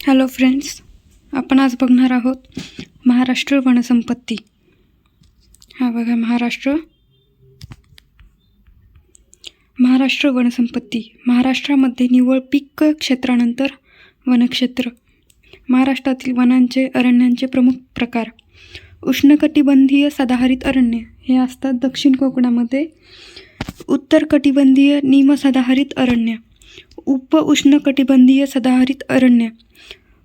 Hello friends, आपण आज बघणार आहोत महाराष्ट्र वनसंपत्ती. हा बघा महाराष्ट्र वनसंपत्ती. महाराष्ट्रामध्ये निव्वळ पीक क्षेत्रानंतर वनक्षेत्र. महाराष्ट्रातील वनांचे अरण्यांचे प्रमुख प्रकार: उष्णकटिबंधीय सदाहरित अरण्य हे असतात दक्षिण कोकणामध्ये, उत्तर कटिबंधीय निमसदाहरित अरण्य, उप उष्णकटिबंधीय सदाहरित अरण्य,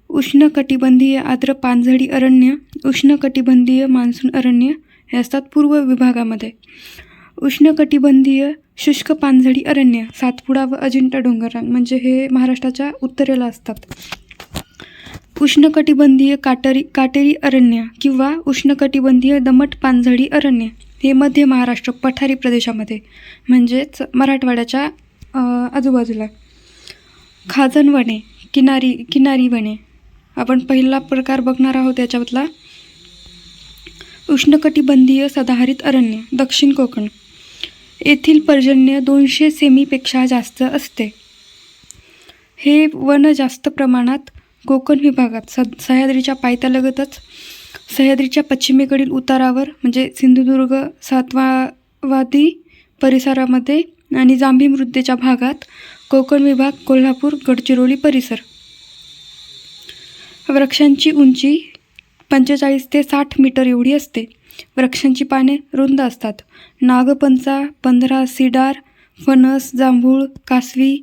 उष्णकटिबंधीय आर्द्र पानझडी अरण्य, उष्णकटिबंधीय मान्सून अरण्य हे असतात पूर्व विभागामध्ये, उष्णकटिबंधीय शुष्क पानझडी अरण्य, सातपुडा व अजिंठा डोंगररांग म्हणजे हे महाराष्ट्राच्या उत्तरेला असतात, उष्णकटिबंधीय काटेरी अरण्य किंवा उष्णकटिबंधीय दमट पानझडी अरण्य हे मध्य महाराष्ट्र पठारी प्रदेशामध्ये म्हणजेच मराठवाड्याच्या आजूबाजूला, खाजण वने, किनारी वने. आपण पहिला प्रकार बघणार आहोत याच्यातला उष्णकटिबंधीय सदाहरित अरण्य, दक्षिण कोकण. येथील पर्जन्य 200 सेमीपेक्षा जास्त असते. हे वन जास्त प्रमाणात कोकण विभागात सह्याद्रीच्या पायथ्यालगतच सह्याद्रीच्या पश्चिमेकडील उतारावर म्हणजे सिंधुदुर्ग सातवादी परिसरामध्ये आणि जांभी मृदेच्या भागात, कोकण विभाग, कोल्हापूर, गडचिरोली परिसर. वृक्षांची उंची 45 ते 60 मीटर एवढी असते. वृक्षांची पाने रुंद असतात. नागपंचा, पंधरा, सिडार, फणस, जांभूळ, कासवी,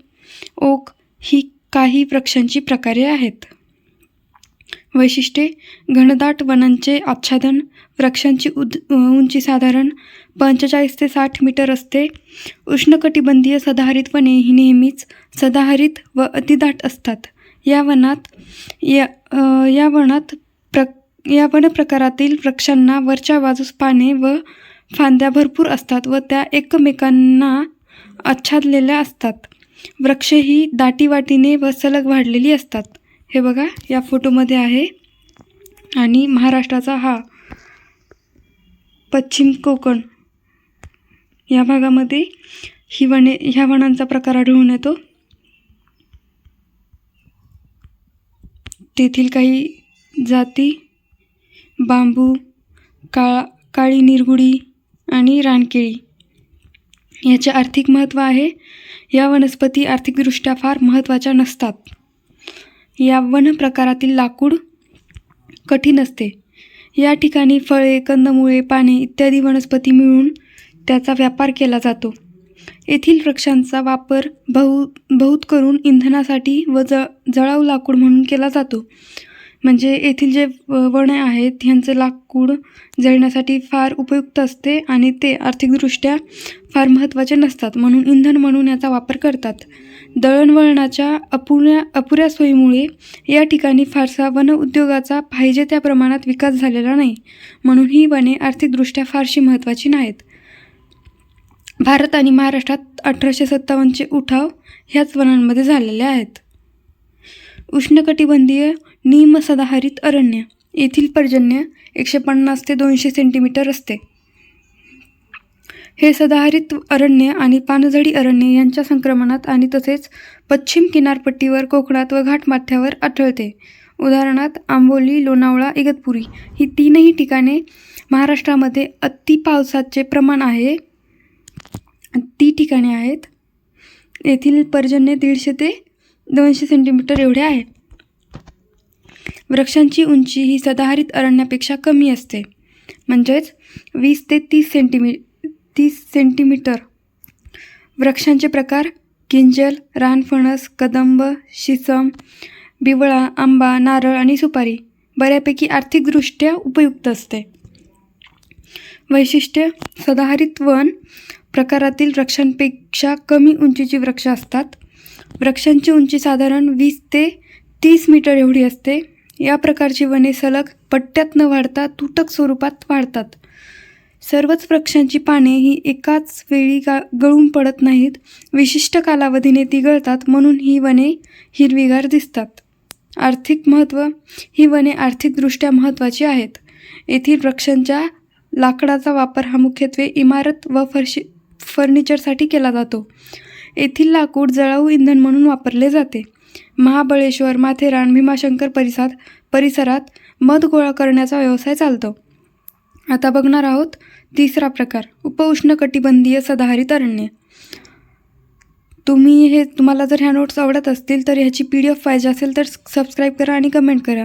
ओक ही काही वृक्षांची प्रकारे आहेत. वैशिष्ट्ये: घनदाट वनांचे आच्छादन. वृक्षांची उंची साधारण 45 ते 60 मीटर असते. उष्णकटिबंधीय सदाहरित वने ही नेहमीच सदाहरित व अतिदाट असतात. या वन प्रकारातील वृक्षांना वरच्या बाजूस पाने व फांद्या भरपूर असतात व त्या एकमेकांना आच्छादलेल्या असतात. वृक्षे ही दाटीवाटीने व सलग वाढलेली असतात. हे बघा या फोटोमध्ये आहे. आणि महाराष्ट्राचा हा पश्चिम कोकण या भागामध्ये ह्या वनांचा प्रकार आढळून येतो. तेथील काही जाती बांबू, काळी निरगुडी आणि रानकेळी. याचे आर्थिक महत्त्व आहे. या वनस्पती आर्थिकदृष्ट्या फार महत्त्वाच्या नसतात. या वन प्रकारातील लाकूड कठीण असते. या ठिकाणी फळे, कंदमुळे, पाने इत्यादी वनस्पती मिळून त्याचा व्यापार केला जातो. येथील वृक्षांचा वापर बहुत करून इंधनासाठी व जळाऊ लाकूड म्हणून केला जातो. म्हणजे येथील जे वने आहेत ह्यांचं लाकूड जळण्यासाठी फार उपयुक्त असते आणि ते आर्थिकदृष्ट्या फार महत्त्वाचे नसतात, म्हणून इंधन म्हणून याचा वापर करतात. दळणवळणाच्या अपुऱ्या सोयीमुळे या ठिकाणी फारसा वन उद्योगाचा पाहिजे त्या प्रमाणात विकास झालेला नाही, म्हणून ही वने आर्थिकदृष्ट्या फारशी महत्त्वाची नाहीत. भारत आणि महाराष्ट्रात 1857चे उठाव ह्याच वनांमध्ये झालेले आहेत. उष्णकटिबंधीय निमसदाहरित अरण्य. येथील पर्जन्य 150 ते 200 सेंटीमीटर असते. हे सदाहरित अरण्य आणि पानझडी अरण्य यांच्या संक्रमणात आणि तसेच पश्चिम किनारपट्टीवर, कोकणात व घाटमाथ्यावर आढळते. उदाहरणार्थ आंबोली, लोणावळा, इगतपुरी ही तीनही ठिकाणे महाराष्ट्रामध्ये अति पावसाचे प्रमाण आहे. ती ठिकाणे आहेत. येथील पर्जन्य 150 ते 200 सेंटीमीटर एवढे आहे. वृक्षांची उंची ही सदाहरित अरण्यापेक्षा कमी असते, म्हणजेच 20 ते 30 सेंटीमीटर. वृक्षांचे प्रकार: किंजल, रानफणस, कदंब, शिसम, बिवळा, आंबा, नारळ आणि सुपारी बऱ्यापैकी आर्थिकदृष्ट्या उपयुक्त असते. वैशिष्ट्य: सदाहरित वन प्रकारातील वृक्षांपेक्षा कमी उंचीची वृक्ष असतात. वृक्षांची उंची साधारण 20 ते 30 मीटर एवढी असते. या प्रकारची वने सलग पट्ट्यात न वाढता तुटक स्वरूपात वाढतात. सर्वच वृक्षांची पाने ही एकाच वेळी गळून पडत नाहीत. विशिष्ट कालावधीने ती गळतात, म्हणून ही वने हिरवीगार दिसतात. आर्थिक महत्त्व: ही वने आर्थिकदृष्ट्या महत्त्वाची आहेत. येथील वृक्षांच्या लाकडाचा वापर हा मुख्यत्वे इमारत व फर्निचरसाठी केला जातो. येथील लाकूड जळाऊ इंधन म्हणून वापरले जाते. महाबळेश्वर, माथेरान, भीमाशंकर परिसरात मध गोळा करण्याचा व्यवसाय चालतो. आता बघणार आहोत तिसरा प्रकार, उपउष्णकटिबंधीय सदाहरित अरण्य. तुम्हाला जर ह्या नोट्स आवडत असतील तर ह्याची PDF पाहिजे असेल तर सबस्क्राईब करा आणि कमेंट करा.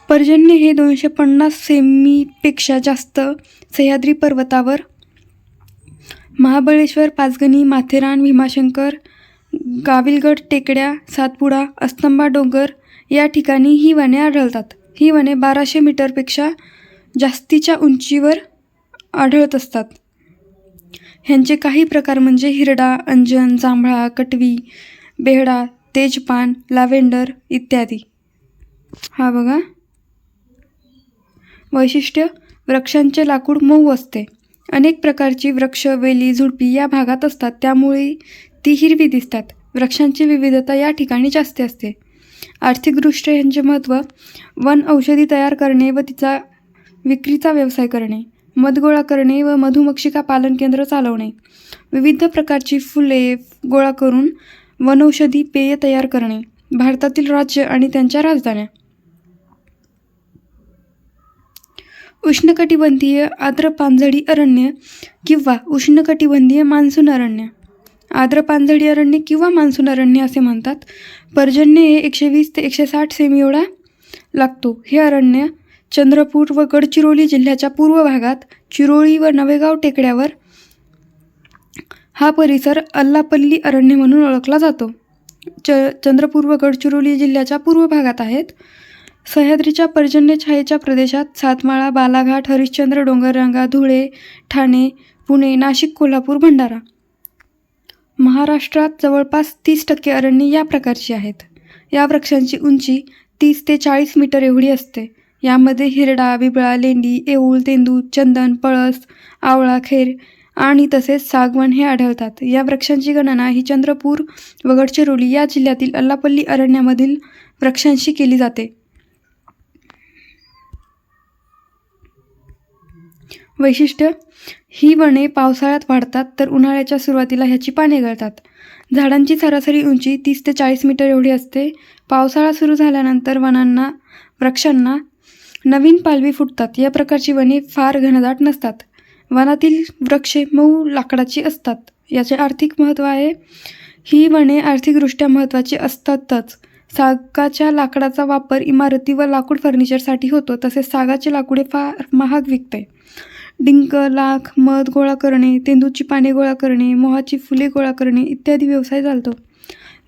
पर्जन्य हे 250 सेमीपेक्षा जास्त सह्याद्री पर्वतावर महाबळेश्वर, पाचगणी, माथेरान, भीमाशंकर, गाविलगड टेकड्या, सातपुडा, अस्तंबा डोंगर या ठिकाणी ही वने आढळतात. ही वने 1200 मीटरपेक्षा जास्तीच्या उंचीवर आढळत असतात. ह्यांचे काही प्रकार म्हणजे हिरडा, अंजन, जांभळा, कटवी, बेहडा, तेजपान, लॅव्हेंडर इत्यादी. हा बघा. वैशिष्ट्य, वृक्षांचे लाकूड मऊ असते. अनेक प्रकारची वृक्ष, वेली, झुडपी या भागात असतात, त्यामुळे ती हिरवी दिसतात. वृक्षांची विविधता या ठिकाणी जास्त असते. आर्थिकदृष्ट्या ह्यांचे महत्त्व, वन औषधी तयार करणे व तिचा विक्रीचा व्यवसाय करणे, मध गोळा करणे व मधुमक्षिका पालन केंद्र चालवणे, विविध प्रकारची फुले गोळा करून वनौषधी पेय तयार करणे, भारतातील राज्य आणि त्यांच्या राजधान्या. उष्णकटिबंधीय आर्द्र पानझडी अरण्य किंवा उष्णकटिबंधीय मान्सून अरण्य. आर्द्र पानझडी अरण्य किंवा मान्सून अरण्य असे म्हणतात. पर्जन्य हे 120 ते 160 सेमी एवढा लागतो. हे अरण्य चंद्रपूर व गडचिरोली जिल्ह्याच्या पूर्व भागात चिरोळी व नवेगाव टेकड्यावर हा परिसर अल्लापल्ली अरण्य म्हणून ओळखला जातो. चंद्रपूर व गडचिरोली जिल्ह्याच्या पूर्व भागात आहेत. सह्याद्रीच्या पर्जन्य छायेच्या प्रदेशात सातमाळा, बालाघाट, हरिश्चंद्र डोंगररांगा, धुळे, ठाणे, पुणे, नाशिक, कोल्हापूर, भंडारा. महाराष्ट्रात जवळपास 30% अरण्ये या प्रकारची आहेत. या वृक्षांची उंची 30 ते 40 मीटर एवढी असते. यामध्ये हिरडा, बिबळा, लेंडी, येऊळ, तेंदू, चंदन, पळस, आवळा, खेर आणि तसेच सागवान हे आढळतात. या वृक्षांची गणना ही चंद्रपूर व गडचिरोली या जिल्ह्यातील अल्लापल्ली अरण्यामधील वृक्षांशी केली जाते. वैशिष्ट्य, ही वने पावसाळ्यात वाढतात तर उन्हाळ्याच्या सुरुवातीला ह्याची पाने गळतात. झाडांची सरासरी उंची 30 ते 40 मीटर एवढी असते. पावसाळा सुरू झाल्यानंतर वृक्षांना नवीन पालवी फुटतात. या प्रकारची वने फार घनदाट नसतात. वनातील वृक्षे मऊ लाकडाची असतात. याचे आर्थिक महत्त्व आहे. ही वने आर्थिकदृष्ट्या महत्त्वाची असतातच. सागाच्या लाकडाचा वापर इमारती व लाकूड फर्निचरसाठी होतो. तसेच सागाचे लाकूड हे फार महाग विकते. डिंक, लाख, मध गोळा करणे, तेंदूची पाने गोळा करणे, मोहाची फुले गोळा करणे इत्यादी व्यवसाय चालतो.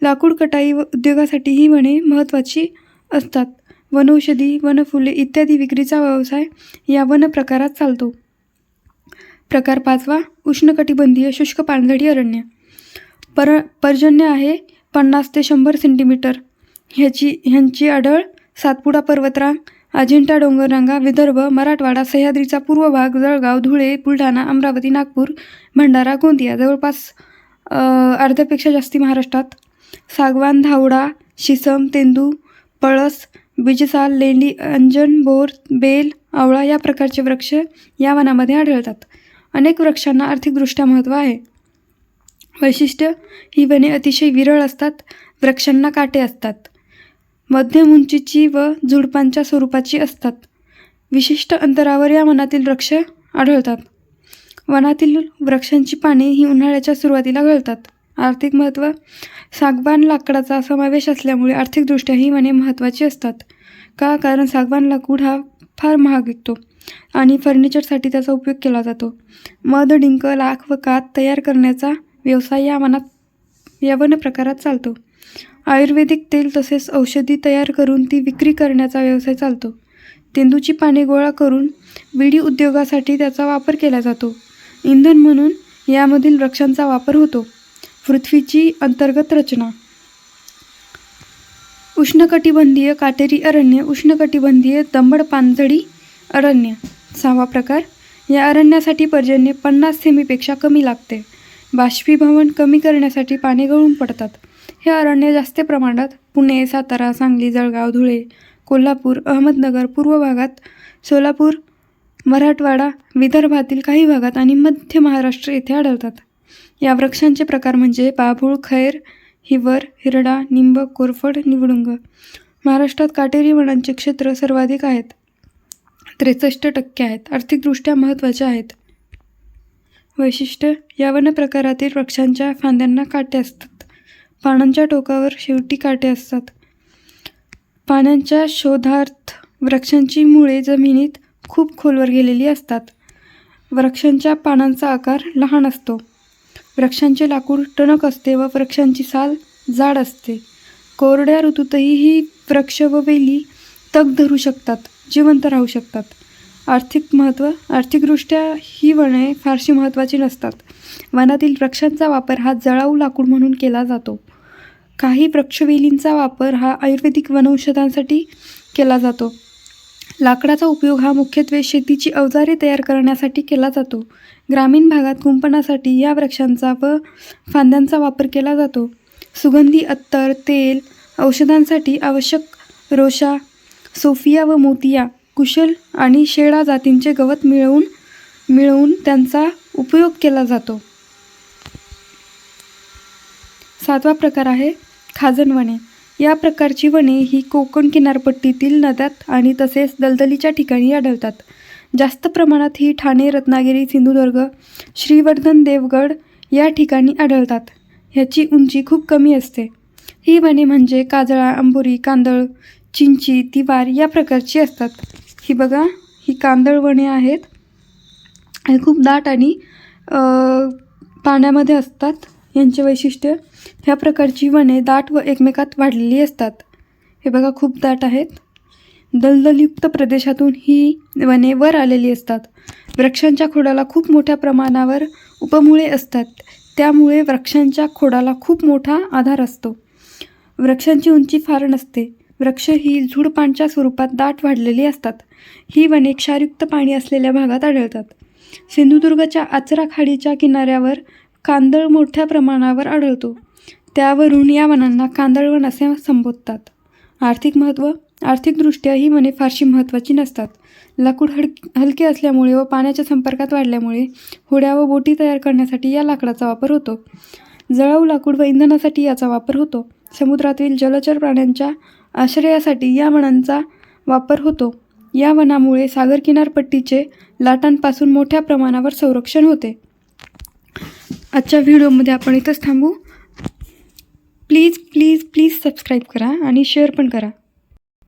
लाकूड कटाई व उद्योगासाठी ही वने महत्त्वाची असतात. वनौषधी, वनफुले इत्यादी विक्रीचा व्यवसाय या वन प्रकारात चालतो. प्रकार 5वा, उष्णकटिबंधीय शुष्क पानझडी अरण्य. पर्जन्य आहे 50 ते 100 सेंटीमीटर. ह्यांची आढळ सातपुडा पर्वतरांग, अजिंठा डोंगररांगा, विदर्भ, मराठवाडा, सह्याद्रीचा पूर्व भाग, जळगाव, धुळे, बुलढाणा, अमरावती, नागपूर, भंडारा, गोंदिया जवळपास अर्ध्यापेक्षा जास्ती महाराष्ट्रात. सागवान, धावडा, शिसम, तेंदू, पळस, बिजसाल, लेंडी, अंजन, बोर, बेल, आवळा या प्रकारचे वृक्ष या वनामध्ये आढळतात. अनेक वृक्षांना आर्थिकदृष्ट्या महत्त्व आहे. वैशिष्ट्य, ही वने अतिशय विरळ असतात. वृक्षांना काटे असतात. मध्यम उंचीची व झुडपांच्या स्वरूपाची असतात. विशिष्ट अंतरावर या वनातील वृक्ष आढळतात. वनातील वृक्षांची पाने ही उन्हाळ्याच्या सुरुवातीला गळतात. आर्थिक महत्त्व, सागवान लाकडाचा समावेश असल्यामुळे आर्थिकदृष्ट्या ही वने महत्त्वाची असतात. का? कारण सागवान लाकूड हा फार महाग विकतो आणि फर्निचरसाठी त्याचा उपयोग केला जातो. मध, डिंक, लाख व कात तयार करण्याचा व्यवसाय या वन प्रकारात चालतो. आयुर्वेदिक तेल तसेच औषधी तयार करून ती विक्री करण्याचा व्यवसाय चालतो. तेंदूची पाने गोळा करून विडी उद्योगासाठी त्याचा वापर केला जातो. इंधन म्हणून यामधील वृक्षांचा वापर होतो. पृथ्वीची अंतर्गत रचना. उष्णकटिबंधीय काटेरी अरण्य, उष्णकटिबंधीय दमट पानझडी अरण्य. 6वा प्रकार, या अरण्यासाठी पर्जन्य 50 सेमीपेक्षा कमी लागते. बाष्पीभवन कमी करण्यासाठी पाने गळून पडतात. हे अरण्य जास्त प्रमाणात पुणे, सातारा, सांगली, जळगाव, धुळे, कोल्हापूर, अहमदनगर, पूर्व भागात, सोलापूर, मराठवाडा, विदर्भातील काही भागात आणि मध्य महाराष्ट्र येथे आढळतात. या वृक्षांचे प्रकार म्हणजे बाभूळ, खैर, हिवर, हिरडा, निंब, कोरफड, निवडुंग. महाराष्ट्रात काटेरी वनांचे क्षेत्र सर्वाधिक आहेत, 63% आहेत. आर्थिकदृष्ट्या महत्त्वाचे आहेत. वैशिष्ट्य: या वन प्रकारातील वृक्षांच्या फांद्यांना काटे असतात. पानांच्या टोकावर शेवटी काटे असतात. पाण्याच्या शोधार्थ वृक्षांची मुळे जमिनीत खूप खोलवर गेलेली असतात. वृक्षांच्या पानांचा आकार लहान असतो. वृक्षांचे लाकूड टणक असते व वृक्षांची साल जाड असते. कोरड्या ऋतूतही ही वृक्ष व वेली तग धरू शकतात, जिवंत राहू शकतात. आर्थिक महत्त्व: आर्थिकदृष्ट्या ही वने फारशी महत्त्वाची नसतात. वनातील वृक्षांचा वापर हा जळाऊ लाकूड म्हणून केला जातो. काही वृक्षवेलींचा वापर हा आयुर्वेदिक वनौषधांसाठी केला जातो. लाकडाचा उपयोग हा मुख्यत्वे शेतीची अवजारे तयार करण्यासाठी केला जातो. ग्रामीण भागात कुंपणासाठी या वृक्षांचा व फांद्यांचा वापर केला जातो. सुगंधी अत्तर, तेल, औषधांसाठी आवश्यक रोशा, सोफिया व मोतिया, कुशल आणि शेळा जातींचे गवत मिळवून त्यांचा उपयोग केला जातो. 7वा प्रकार आहे खाजण वने. या प्रकारची वने ही कोकण किनारपट्टीतील नद्यात आणि तसेच दलदलीच्या ठिकाणी आढळतात. जास्त प्रमाणात ही ठाणे, रत्नागिरी, सिंधुदुर्ग, श्रीवर्धन, देवगड या ठिकाणी आढळतात. ह्याची उंची खूप कमी असते. ही वने म्हणजे काजळा, अंबोरी, कांदळ, चिंची, तिवार या प्रकारची असतात. ही बघा, ही कांदळ वने आहेत. हे खूप दाट आणि पाण्यामध्ये असतात. यांचे वैशिष्ट्य: ह्या प्रकारची वने दाट व एकमेकात वाढलेली असतात. हे बघा, खूप दाट आहेत. दलदलयुक्त प्रदेशातून ही वने वर आलेली असतात. वृक्षांच्या खोडाला खूप मोठ्या प्रमाणावर उपमुळे असतात. त्यामुळे वृक्षांच्या खोडाला खूप मोठा आधार असतो. वृक्षांची उंची फार नसते. वृक्ष ही झुडपांच्या स्वरूपात दाट वाढलेली असतात. ही वने क्षारयुक्त पाणी असलेल्या भागात आढळतात. सिंधुदुर्गच्या आचरा खाडीच्या किनाऱ्यावर कांदळ मोठ्या प्रमाणावर आढळतो. त्यावरून या वनांना कांदळवन असे संबोधतात. आर्थिक महत्त्व: आर्थिकदृष्ट्या ही वने फारशी महत्त्वाची नसतात. लाकूड हलके असल्यामुळे व पाण्याच्या संपर्कात वाढल्यामुळे होड्या व बोटी तयार करण्यासाठी या लाकडाचा वापर होतो. जळाऊ लाकूड व इंधनासाठी याचा वापर होतो. समुद्रातील जलचर प्राण्यांच्या आश्रयासाठी या वनांचा वापर होतो. या वनामुळे सागर किनारपट्टीचे लाटांपासून मोठ्या प्रमाणावर संरक्षण होते. आजच्या व्हिडिओमध्ये आपण इथंच थांबू. प्लीज सबस्क्राईब करा आणि शेअर पण करा.